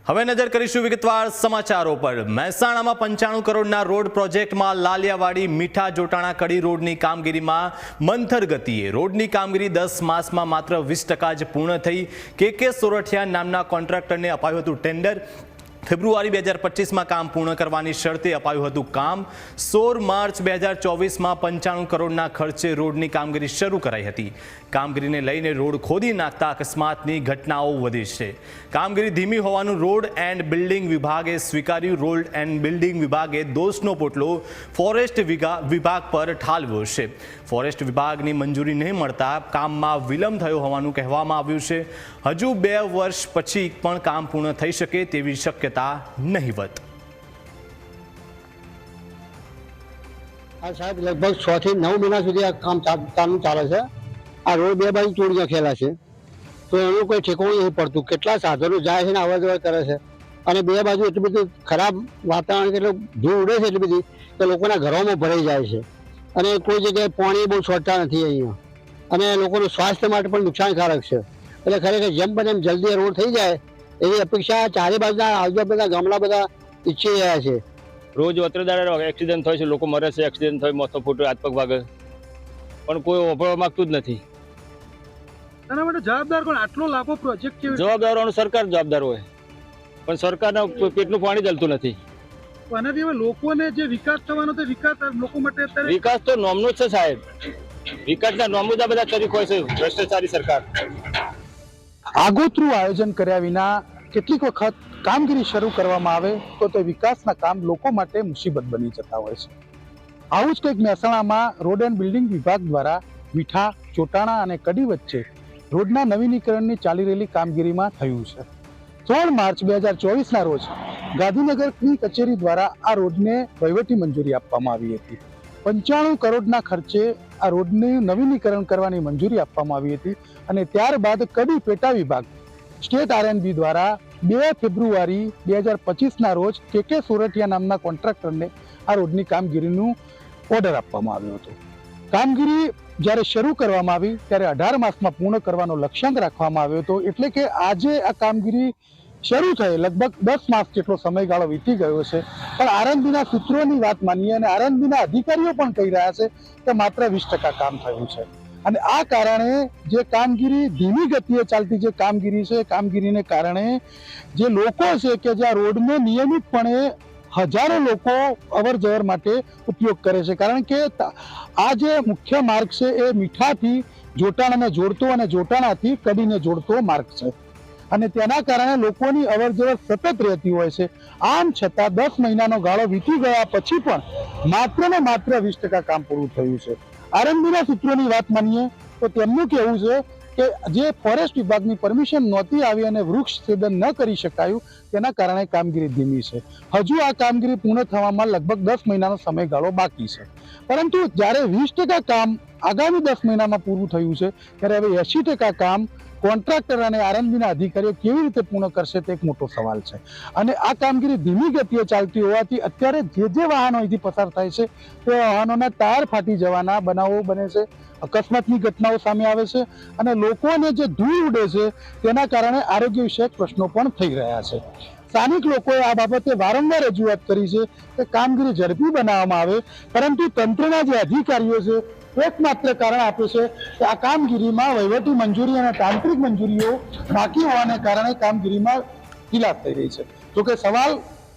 હવે નજર કરીશું વિગતવાર સમાચારો પર। મહેસાણામાં 95 કરોડના રોડ પ્રોજેક્ટમાં લાલિયાવાડી મીઠા જોટાણા કડી રોડની કામગીરીમાં મંથર ગતિએ। રોડની કામગીરી 10 માસમાં માત્ર 20% જ પૂર્ણ થઈ। કે સોરઠિયા નામના કોન્ટ્રાક્ટરને અપાયું હતું ટેન્ડર। ફેબ્રુઆરી 2025માં કામ પૂર્ણ કરવાની શરતે અપાયું હતું કામ। 16 માર્ચ 2024માં 95 કરોડના ખર્ચે રોડની કામગીરી શરૂ કરાઈ હતી। કામગીરીને લઈને રોડ ખોદી નાખતા અકસ્માતની ઘટનાઓ વધી છે। કામગીરી ધીમી હોવાનું રોડ એન્ડ બિલ્ડિંગ વિભાગે સ્વીકાર્યું। રોડ એન્ડ બિલ્ડિંગ વિભાગે દોષનો પોટલો ફોરેસ્ટ વિભાગ પર ઠાલવ્યો છે। ફોરેસ્ટ વિભાગની મંજૂરી નહીં મળતા કામમાં વિલંબ થયો હોવાનું કહેવામાં આવ્યું છે। હજુ 2 વર્ષ પછી પણ કામ પૂર્ણ થઈ શકે તેવી શક્યતા નહીવત। સાહેબ લગભગ 6 થી 9 મહિના સુધી આ કામ ચાલે છે। આ રોડ 2 બાજુ તોડી નાખેલા છે તો એનું કોઈ ઠેકાણું નહીં પડતું। કેટલા સાધનો જાય છે ને અવર જવર કરે છે અને 2 બાજુ એટલી બધી ખરાબ વાતાવરણ એટલે ધૂળ ઉડે છે એટલી બધી કે લોકોના ઘરોમાં ભરાઈ જાય છે અને કોઈ જગ્યાએ પાણી બહુ છોડતા નથી અહીંયા અને લોકોનું સ્વાસ્થ્ય માટે પણ નુકસાનકારક છે। એટલે ખરેખર જેમ બને એમ જલ્દી રોડ થઈ જાય એવી અપેક્ષા ચારે બાજુના આજુબાજુના ગામડા બધા ઈચ્છી રહ્યા છે। રોજ વતરદાર એક્સિડન્ટ થાય છે, લોકો મરે છે, એક્સિડન્ટ થાય, મોતો ફૂટે, હાથ પગ વાગે, પણ કોઈ ઓફરવા માંગતું જ નથી। એના માટે જવાબદાર કોણ? આટલો લાંબો પ્રોજેક્ટ કેવી જવાબદારોનું સરકાર જવાબદાર હોય, પણ સરકારના પેટનું પાણી ચાલતું નથી। આનાથી હવે લોકોને જે વિકાસ થવાનો તે વિકાસ લોકો માટે અત્યારે વિકાસ તો નોમનો જ છે સાહેબ। વિકાસના નોમનું જ આ બધા તરીક હોય છે ભ્રષ્ટાચારી સરકાર। આગોતરું આયોજન કર્યા વિના કેટલીક વખત કામગીરી શરૂ કરવામાં આવે તો તે વિકાસના કામ લોકો માટે મુસીબત બની જતા હોય છે। આવું જ કંઈક મહેસાણામાં રોડ એન્ડ બિલ્ડિંગ વિભાગ દ્વારા મીઠા જોટાણા અને કડી વચ્ચે રોડના નવીનીકરણની ચાલી રહેલી કામગીરીમાં થયું છે। 16 માર્ચ 2024ના રોજ ગાંધીનગરની કચેરી દ્વારા આ રોડને વહીવટી મંજૂરી આપવામાં આવી હતી। 95 કરોડના ખર્ચે આ રોડનું નવીનીકરણ કરવાની મંજૂરી આપવામાં આવી હતી અને ત્યારબાદ કડી પેટા વિભાગ સ્ટેટ R&B દ્વારા 2 ફેબ્રુઆરી 2025ના રોજ કે સોરઠિયા નામના કોન્ટ્રાક્ટરને આ રોડની કામગીરીનું ઓર્ડર આપવામાં આવ્યો હતો। કામગીરી જ્યારે શરૂ કરવામાં આવી ત્યારે 18 માસમાં પૂર્ણ કરવાનો લક્ષ્યાંક રાખવામાં આવ્યો હતો। એટલે કે આજે આ કામગીરી શરૂ થઈ લગભગ 10 માસ જેટલો સમયગાળો વીતી ગયો છે, પણ R&Bના સૂત્રોની વાત માનીએ અને R&Bના અધિકારીઓ પણ કહી રહ્યા છે કે માત્ર 20% કામ થયું છે અને આ કારણે જે કામગીરી ધીમી ગતિએ ચાલતી જે કામગીરી છે, કામગીરીને કારણે જે લોકો છે કે જે આ રોડનો નિયમિતપણે હજારો લોકો અવર જવર માટે ઉપયોગ કરે છે, કારણ કે આ જે મુખ્ય માર્ગ છે એ મીઠાથી જોટાણાને જોડતો અને જોટાણાથી કડીને જોડતો માર્ગ છે અને તેના કારણે લોકોની અવર જવર સતત રહેતી હોય છે। આમ છતાં 10 મહિનાનો ગાળો વીતી ગયા પછી પણ માત્ર ને માત્ર 20% કામ પૂરું થયું છે। R&Bના સૂત્રોની વાત માનીએ તો તેમનું કહેવું છે કે જે ફોરેસ્ટ વિભાગની પરમિશન નહોતી આવી અને વૃક્ષ છેદન ન કરી શકાયું તેના કારણે કામગીરી ધીમી છે। હજુ આ કામગીરી પૂર્ણ થવામાં લગભગ 10 મહિનાનો સમયગાળો બાકી છે, પરંતુ જ્યારે 20% કામ આગામી 10 મહિનામાં પૂરું થયું છે ત્યારે હવે 80% કામ કોન્ટ્રાક્ટર અને R&Bના અધિકારીઓ કેવી રીતે પૂર્ણ કરશે તે એક મોટો સવાલ છે અને આ કામગીરી ધીમી ગતિએ ચાલતી હોવાથી અત્યારે જે વાહનો અહીંથી પસાર થાય છે તે વાહનોના ટાયર ફાટી જવાના બનાવો બને છે, અકસ્માતની ઘટનાઓ સામે આવે છે અને લોકોને જે ધૂળ ઉડે છે તેના કારણે આરોગ્ય વિષયક પ્રશ્નો પણ થઈ રહ્યા છે। સ્થાનિક લોકોએ આ બાબતે વારંવાર રજૂઆત કરી છે કે કામગીરી ઝડપી બનાવવામાં આવે, પરંતુ તંત્રના જે અધિકારીઓ છે એકમાત્ર કારણ આપે છે કે આ કામગીરીમાં વહીવટી મંજૂરી અને તાંત્રિક મંજૂરીઓ બાકી હોવાને કારણે કામગીરીમાં ઢીલાસ થઈ રહી છે। જોકે સવાલ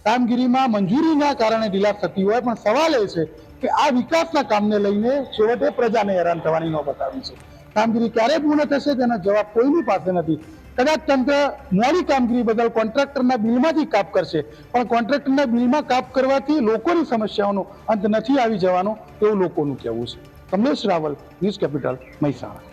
કામગીરીમાં મંજૂરીના કારણે ઢીલાસ થતી હોય, પણ સવાલ એ છે કે આ વિકાસના કામને લઈને છેવટે પ્રજાને હેરાન થવાની નોબત આવી છે। કામગીરી ક્યારે પૂર્ણ થશે તેનો જવાબ કોઈની પાસે નથી। કદાચ તંત્ર મોડી કામગીરી બદલ કોન્ટ્રાક્ટરના બિલમાંથી કાપ કરશે, પણ કોન્ટ્રાક્ટરના બિલમાં કાપ કરવાથી લોકોની સમસ્યાઓનો અંત નથી આવી જવાનો તેવું લોકોનું કહેવું છે। Kamlesh Raval, News Capital, Mehsana.